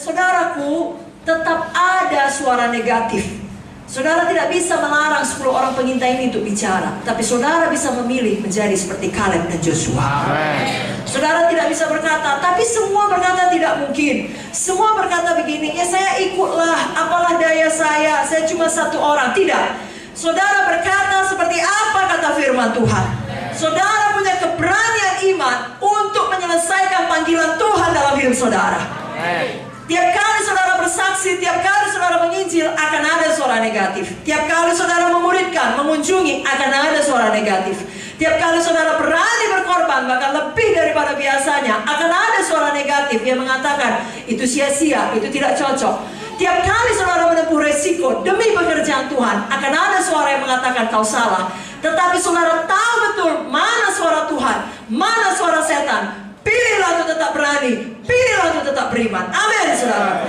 saudaraku, tetap ada suara negatif. Saudara tidak bisa melarang 10 orang pengintai ini untuk bicara, tapi saudara bisa memilih menjadi seperti Kaleb dan Joshua. Saudara tidak bisa berkata, tapi semua berkata tidak mungkin. Semua berkata begini, ya saya ikutlah, apalah daya saya cuma 1 orang. Tidak. Saudara berkata seperti apa kata firman Tuhan. Saudara punya keberanian iman untuk menyelesaikan panggilan Tuhan dalam hidup saudara. Tiap kali saudara bersaksi, tiap kali saudara menginjil, akan ada suara negatif. Tiap kali saudara memuridkan, mengunjungi, akan ada suara negatif. Tiap kali saudara berani berkorban, bahkan lebih daripada biasanya, akan ada suara negatif yang mengatakan, itu sia-sia, itu tidak cocok. Tiap kali saudara menempuh resiko demi pekerjaan Tuhan, akan ada suara yang mengatakan kau salah. Tetapi saudara tahu betul mana suara Tuhan, mana suara setan. Pilihlah untuk tetap berani, pilihlah untuk tetap beriman. Amin, saudara.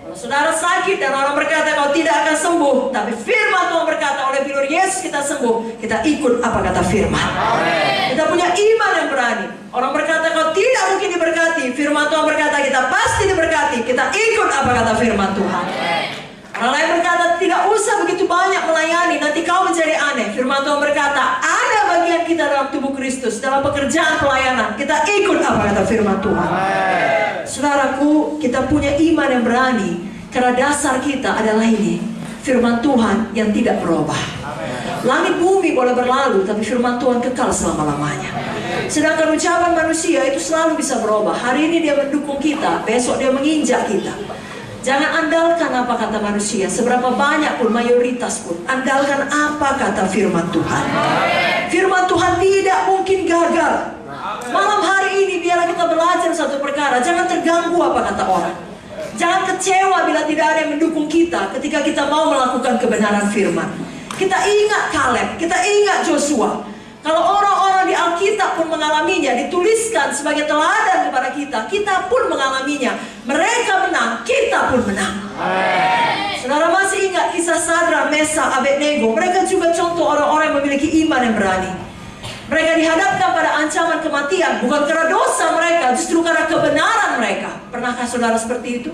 Kalau saudara sakit dan orang berkata kau tidak akan sembuh, tapi firman Tuhan berkata oleh bilur Yesus kita sembuh, kita ikut apa kata firman. Kita punya iman yang berani. Orang berkata kau tidak mungkin diberkati, firman Tuhan berkata kita pasti diberkati, kita ikut apa kata firman Tuhan. Orang lain berkata tidak usah begitu banyak melayani, nanti kau menjadi aneh. Firman Tuhan berkata ada bagian kita dalam tubuh Kristus, dalam pekerjaan pelayanan, kita ikut apa kata firman Tuhan. Saudaraku, kita punya iman yang berani karena dasar kita adalah ini, firman Tuhan yang tidak berubah. Langit bumi boleh berlalu, tapi firman Tuhan kekal selama-lamanya. Sedangkan ucapan manusia itu selalu bisa berubah. Hari ini dia mendukung kita, besok dia menginjak kita. Jangan andalkan apa kata manusia, seberapa banyak pun, mayoritas pun. Andalkan apa kata firman Tuhan. Firman Tuhan tidak mungkin gagal. Malam hari ini biarlah kita belajar satu perkara. Jangan terganggu apa kata orang. Jangan kecewa bila tidak ada yang mendukung kita ketika kita mau melakukan kebenaran firman. Kita ingat Kaleb, kita ingat Joshua. Kalau orang-orang di Alkitab pun mengalaminya, dituliskan sebagai teladan kepada kita, kita pun mengalaminya. Mereka menang, kita pun menang. Saudara masih ingat kisah Sadrak, Mesak, Abednego? Mereka juga contoh orang-orang yang memiliki iman yang berani. Mereka dihadapkan pada ancaman kematian, bukan karena dosa mereka, justru karena kebenaran mereka. Pernahkah saudara seperti itu?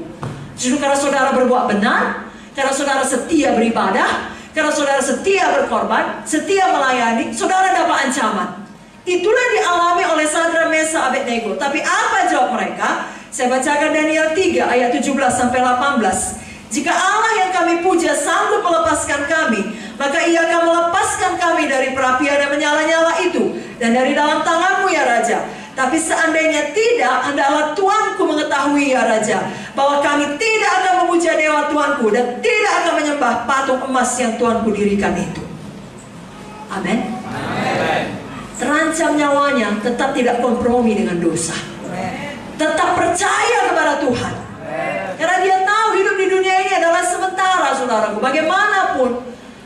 Justru karena saudara berbuat benar, karena saudara setia beribadah, karena saudara setia berkorban, setia melayani, saudara dapat ancaman. Itulah dialami oleh Sadrak, Mesak, Abednego. Tapi apa jawab mereka? Saya bacakan Daniel 3 ayat 17-18. Jika Allah yang kami puja sanggup melepaskan kami, maka ia akan melepaskan kami dari perapian yang menyala-nyala itu, dan dari dalam tanganmu ya Raja. Tapi seandainya tidak, hendaklah Tuanku mengetahui ya Raja, bahwa kami tidak akan memuja dewa Tuanku dan tidak akan menyembah patung emas yang Tuanku dirikan itu. Amin. Terancam nyawanya, tetap tidak kompromi dengan dosa. Tetap percaya kepada Tuhan. Karena dia tahu hidup di dunia ini adalah sementara, saudaraku. Bagaimanapun,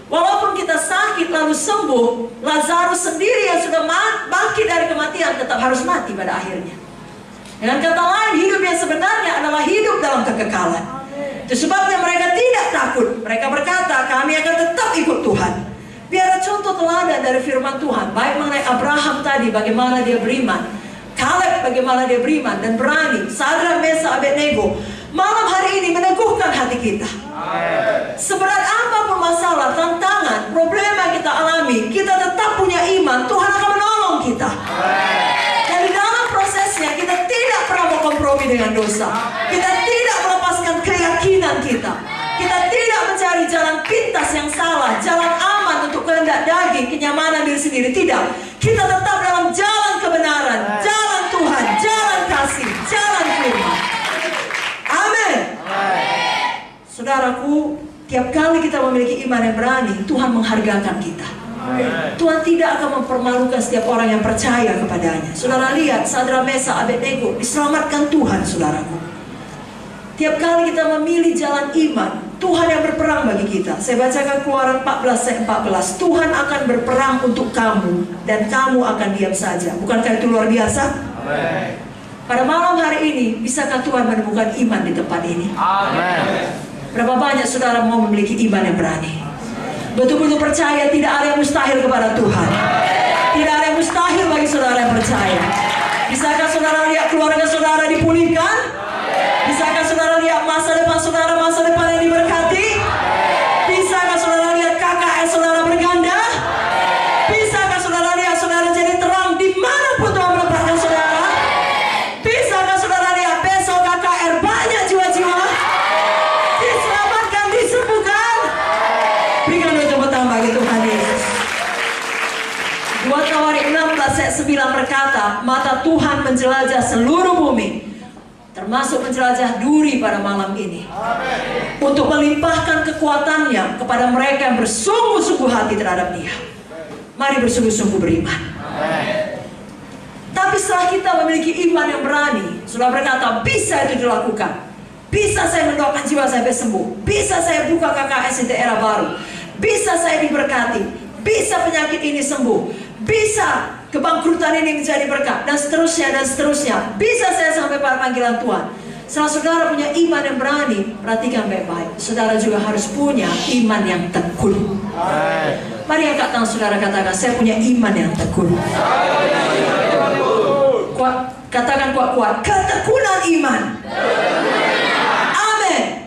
walaupun kita sakit lalu sembuh, Lazarus sendiri yang sudah bangkit dari kematian tetap harus mati pada akhirnya. Dengan kata lain, hidup yang sebenarnya adalah hidup dalam kekekalan. Itu sebabnya mereka tidak takut. Mereka berkata, kami akan tetap ikut Tuhan. Biar contoh teladan dari firman Tuhan, baik mengenai Abraham tadi, bagaimana dia beriman, Kaleb bagaimana dia beriman dan berani, Sadrak, Mesak, Abednego. Malam hari ini meneguhkan hati kita. Seberat apapun masalah, tantangan, problema yang kita alami, kita tetap punya iman, Tuhan akan menolong kita. Dan di dalam prosesnya kita tidak pernah mau kompromi dengan dosa. Kita tidak melepaskan keyakinan kita. Kita tidak mencari jalan pintas yang salah, jalan aman untuk kehendak daging, kenyamanan diri sendiri. Tidak. Kita tetap dalam jalan kebenaran, jalan Tuhan, jalan kasih, jalan firman. Amin. Saudaraku, tiap kali kita memiliki iman yang berani, Tuhan menghargakan kita. Tuhan tidak akan mempermalukan setiap orang yang percaya kepadanya. Saudara lihat, Sadrak, Mesak, Abednego diselamatkan Tuhan, saudaraku. Tiap kali kita memilih jalan iman, Tuhan yang berperang bagi kita. Saya bacakan Keluaran 14 ayat 14. Tuhan akan berperang untuk kamu dan kamu akan diam saja. Bukankah itu luar biasa? Amen. Pada malam hari ini, bisakah Tuhan menemukan iman di tempat ini? Amen. Berapa banyak saudara mau memiliki iman yang berani? Betul-betul percaya tidak ada yang mustahil kepada Tuhan. Tidak ada yang mustahil bagi saudara yang percaya. Bisakah saudara lihat keluarga saudara dipulihkan? Bisakah saudara saudara masa depan yang diberkati? Bisakah saudara lihat KKR saudara berganda? Bisakah saudara lihat saudara jadi terang dimanapun Tuhan menempatkan saudara? Bisakah saudara lihat besok KKR banyak jiwa-jiwa diselamatkan, disembuhkan? Berikan doa tepuk tangan bagi Tuhan Yesus. 2 Tawarik 16 ayat 9 berkata, mata Tuhan menjelajah seluruh bumi, termasuk menjelajah duri pada malam ini, untuk melimpahkan kekuatannya kepada mereka yang bersungguh-sungguh hati terhadap Dia. Mari bersungguh-sungguh beriman. Tapi setelah kita memiliki iman yang berani, sudah berkata, bisa itu dilakukan. Bisa saya mendoakan jiwa sampai sembuh. Bisa saya buka KKS di daerah baru. Bisa saya diberkati. Bisa penyakit ini sembuh. Bisa kebangkrutan ini menjadi berkat. Dan seterusnya dan seterusnya. Bisa saya sampai pada panggilan Tuhan. Setelah saudara punya iman yang berani, perhatikan baik-baik. Saudara juga harus punya iman yang tekun. Mari angkat tangan saudara, katakan, saya punya iman yang tekun. Katakan kuat-kuat, ketekunan iman. Amin.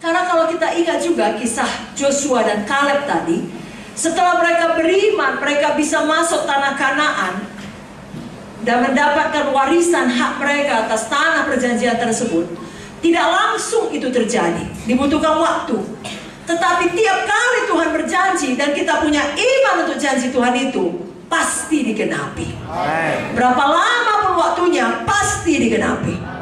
Karena kalau kita ingat juga kisah Joshua dan Kaleb tadi, setelah mereka beriman, mereka bisa masuk tanah Kanaan dan mendapatkan warisan hak mereka atas tanah perjanjian tersebut. Tidak langsung itu terjadi, dibutuhkan waktu. Tetapi tiap kali Tuhan berjanji dan kita punya iman untuk janji Tuhan itu, pasti digenapi. Berapa lama pun waktunya, pasti digenapi.